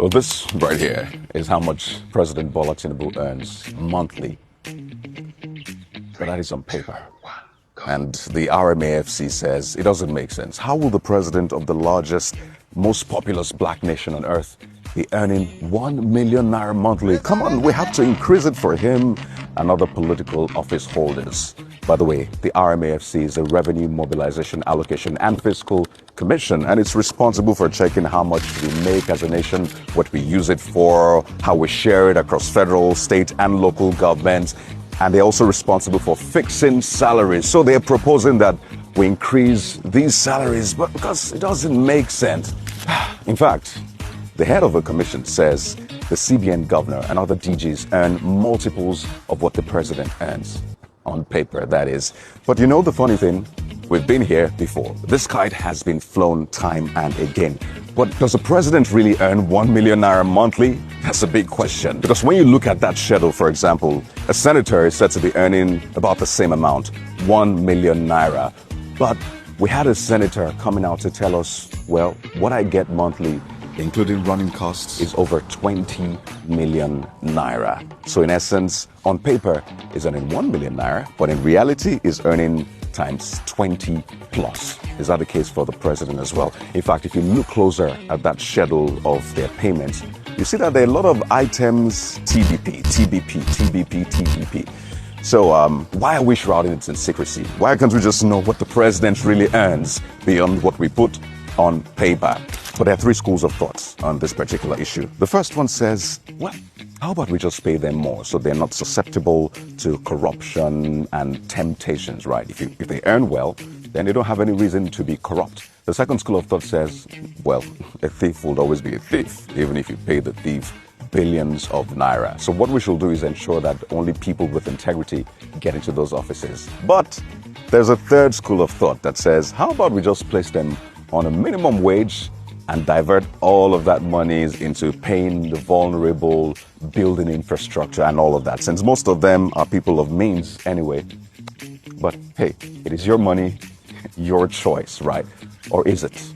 Well, this right here is how much President Bola Tinubu earns monthly. But that is on paper. And the RMAFC says it doesn't make sense. How will the president of the largest, most populous black nation on earth be earning 1 million naira monthly? Come on, we have to increase it for him and other political office holders. By the way, the RMAFC is a Revenue Mobilization Allocation and Fiscal Commission, and it's responsible for checking how much we make as a nation, what we use it for, how we share it across federal, state, and local governments. And they're also responsible for fixing salaries. So they're proposing that we increase these salaries, but because it doesn't make sense. In fact, the head of the commission says the CBN governor and other DGs earn multiples of what the president earns. On paper, that is. But you know the funny thing? We've been here before. This kite has been flown time and again. But does the president really earn 1 million naira monthly? That's a big question. Because when you look at that schedule, for example, a senator is said to be earning about the same amount, 1 million naira. But we had a senator coming out to tell us, well, what I get monthly, including running costs, is over 20 million naira. So in essence, on paper, is earning 1 million naira, but in reality is earning times 20 plus. Is that the case for the president as well? In fact, if you look closer at that schedule of their payments, you see that there are a lot of items, TBP, TBP, TBP, TBP. So why are we shrouding it in secrecy? Why can't we just know what the president really earns beyond what we put on paper? But there are three schools of thoughts on this particular issue. The first one says, well, how about we just pay them more so they're not susceptible to corruption and temptations, right? If they earn well, then they don't have any reason to be corrupt. The second school of thought says, well, a thief will always be a thief, even if you pay the thief billions of naira. So what we should do is ensure that only people with integrity get into those offices. But there's a third school of thought that says, how about we just place them on a minimum wage and divert all of that monies into paying the vulnerable, building infrastructure and all of that, since most of them are people of means anyway. But hey, it is your money, your choice, right? Or is it?